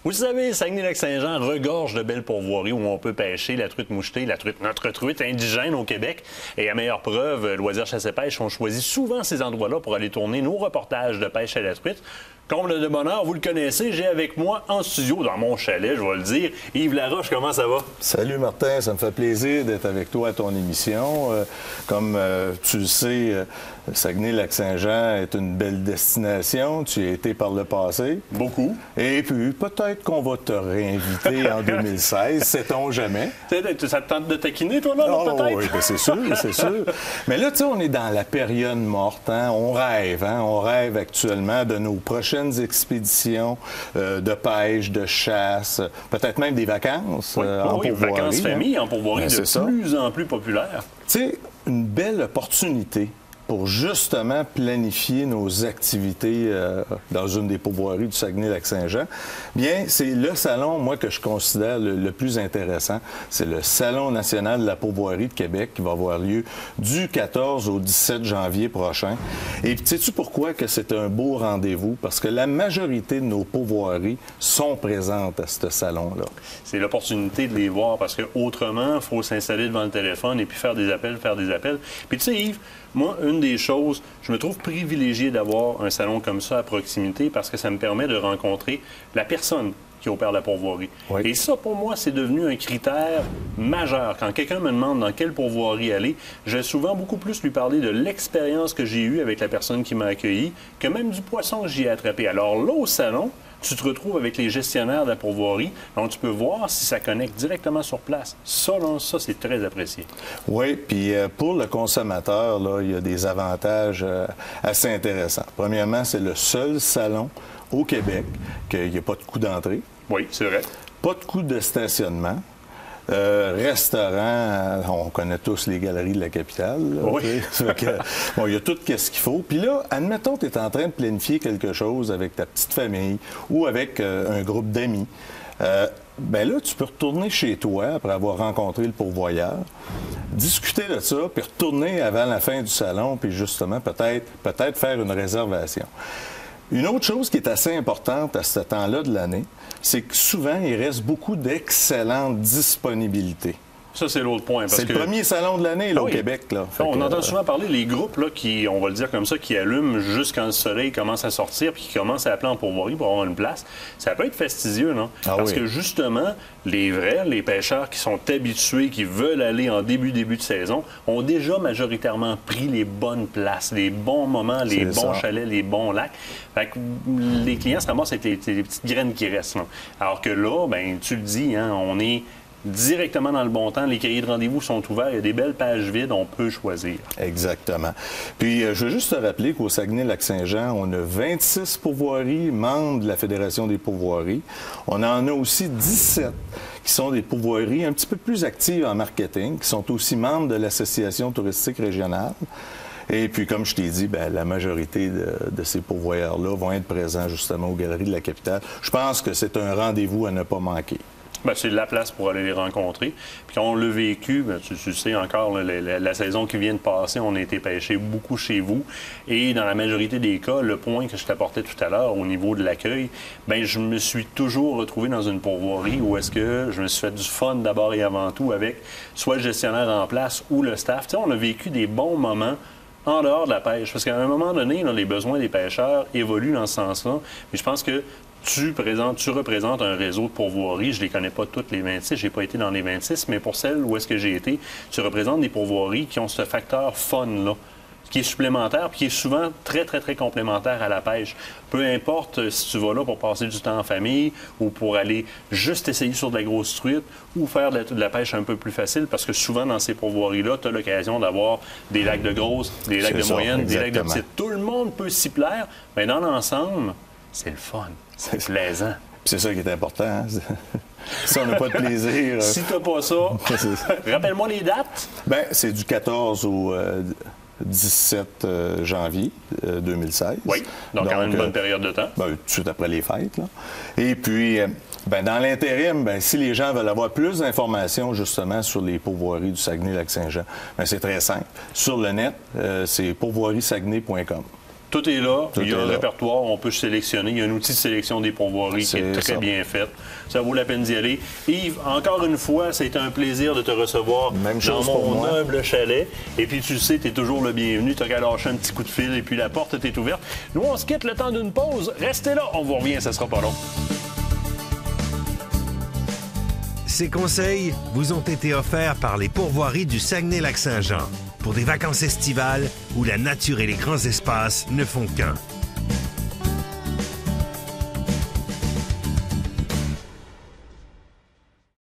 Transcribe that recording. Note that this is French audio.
Vous savez, Saguenay-Lac-Saint-Jean regorge de belles pourvoiries où on peut pêcher la truite mouchetée, notre truite indigène au Québec. Et à meilleure preuve, Loisirs Chasse et Pêche ont choisi souvent ces endroits-là pour aller tourner nos reportages de pêche à la truite. Comble de bonheur, vous le connaissez, j'ai avec moi en studio, dans mon chalet, je vais le dire, Yves Laroche, comment ça va? Salut Martin, ça me fait plaisir d'être avec toi à ton émission. Comme tu le sais, Saguenay-Lac-Saint-Jean est une belle destination. Tu y as été par le passé. Beaucoup. Et puis, peut-être qu'on va te réinviter en 2016, sait-on jamais. Ça te tente de taquiner, toi, là, peut-être? Oui, c'est sûr, c'est sûr. Mais là, tu sais, on est dans la période morte. Hein? On rêve actuellement de nos prochaines expéditions de pêche, de chasse, peut-être même des vacances en pourvoirie. Vacances famille en pourvoirie de plus en plus populaires. Tu sais, une belle opportunité pour justement planifier nos activités dans une des pourvoiries du Saguenay-Lac-Saint-Jean, bien, c'est le salon, moi, que je considère le plus intéressant. C'est le Salon national de la pourvoirie de Québec qui va avoir lieu du 14 au 17 janvier prochain. Et sais-tu pourquoi que c'est un beau rendez-vous? Parce que la majorité de nos pourvoiries sont présentes à ce salon-là. C'est l'opportunité de les voir parce qu'autrement, il faut s'installer devant le téléphone et puis faire des appels. Puis tu sais, Yves, moi, une des choses, je me trouve privilégié d'avoir un salon comme ça à proximité parce que ça me permet de rencontrer la personne qui opère la pourvoirie. Oui. Et ça, pour moi, c'est devenu un critère majeur. Quand quelqu'un me demande dans quelle pourvoirie aller, je vais souvent beaucoup plus lui parler de l'expérience que j'ai eue avec la personne qui m'a accueilli que même du poisson que j'y ai attrapé. Alors là, au salon, tu te retrouves avec les gestionnaires de la pourvoirie, donc tu peux voir si ça connecte directement sur place. Ça, c'est très apprécié. Oui, puis pour le consommateur, là, il y a des avantages assez intéressants. Premièrement, c'est le seul salon au Québec qu'il n'y a pas de coût d'entrée. Oui, c'est vrai. Pas de coût de stationnement. Restaurant, on connaît tous les galeries de la capitale. Là, oui. Bon, il y a tout ce qu'il faut. Puis là, admettons que tu es en train de planifier quelque chose avec ta petite famille ou avec un groupe d'amis. Bien là, tu peux retourner chez toi après avoir rencontré le pourvoyeur, discuter de ça, puis retourner avant la fin du salon, puis justement, peut-être faire une réservation. Une autre chose qui est assez importante à ce temps-là de l'année, c'est que souvent, il reste beaucoup d'excellentes disponibilités. Ça, c'est l'autre point. C'est le premier salon de l'année au Québec. Là. On entend souvent parler des groupes là, qui, on va le dire comme ça, qui allument juste quand le soleil commence à sortir puis qui commencent à appeler en pourvoirie pour avoir une place. Ça peut être fastidieux, non? Parce que justement, les pêcheurs qui sont habitués, qui veulent aller en début de saison, ont déjà majoritairement pris les bonnes places, les bons moments, les bons chalets, les bons lacs. Fait que les clients se ramassent avec les petites graines qui restent. Là. Alors que là, ben, tu le dis, hein, on est directement dans le bon temps. Les cahiers de rendez-vous sont ouverts. Il y a des belles pages vides. On peut choisir. Exactement. Puis, je veux juste te rappeler qu'au Saguenay-Lac-Saint-Jean, on a 26 pourvoiries membres de la Fédération des pourvoiries. On en a aussi 17 qui sont des pourvoiries un petit peu plus actives en marketing, qui sont aussi membres de l'Association touristique régionale. Et puis, comme je t'ai dit, bien, la majorité de ces pourvoyeurs-là vont être présents justement aux Galeries de la capitale. Je pense que c'est un rendez-vous à ne pas manquer. Bien, c'est de la place pour aller les rencontrer. Puis quand on l'a vécu, bien, tu sais encore, là, la saison qui vient de passer, on a été pêcher beaucoup chez vous. Et dans la majorité des cas, le point que je t'apportais tout à l'heure au niveau de l'accueil, bien, je me suis toujours retrouvé dans une pourvoirie où est-ce que je me suis fait du fun d'abord et avant tout avec soit le gestionnaire en place ou le staff. Tu sais, on a vécu des bons moments en dehors de la pêche. Parce qu'à un moment donné, là, les besoins des pêcheurs évoluent dans ce sens-là. Mais je pense que tu représentes un réseau de pourvoiries. Je ne les connais pas toutes les 26, je n'ai pas été dans les 26, mais pour celles où est-ce que j'ai été, tu représentes des pourvoiries qui ont ce facteur fun-là, qui est supplémentaire, puis qui est souvent très, très, très complémentaire à la pêche. Peu importe si tu vas là pour passer du temps en famille ou pour aller juste essayer sur de la grosse truite ou faire de la pêche un peu plus facile, parce que souvent, dans ces pourvoiries-là, tu as l'occasion d'avoir des lacs de grosses, des lacs de moyenne, des lacs de petites. Tout le monde peut s'y plaire, mais dans l'ensemble, c'est le fun. C'est plaisant. C'est ça qui est important. Hein? Si on n'a pas de plaisir... Si tu n'as pas ça, rappelle-moi les dates. Bien, c'est du 14 au 17 janvier 2016. Oui, donc quand même une bonne période de temps. Bien, tout de suite après les fêtes. Là. Et puis, bien, dans l'intérim, bien, si les gens veulent avoir plus d'informations justement sur les pourvoiries du Saguenay-Lac-Saint-Jean, bien, c'est très simple. Sur le net, c'est pourvoiriesaguenay.com. Tout est là. Tout Il y a est un là. répertoire, on peut sélectionner. Il y a un outil de sélection des pourvoiries qui est C'est très ça. bien fait. Ça vaut la peine d'y aller. Yves, encore une fois, c'est un plaisir de te recevoir Même dans chose pour mon moi. humble chalet. Et puis, tu le sais, tu es toujours le bienvenu. Tu as qu'à lâcher un petit coup de fil et puis la porte est ouverte. Nous, on se quitte le temps d'une pause. Restez là, on vous revient, ça sera pas long. Ces conseils vous ont été offerts par les pourvoiries du Saguenay-Lac-Saint-Jean pour des vacances estivales où la nature et les grands espaces ne font qu'un.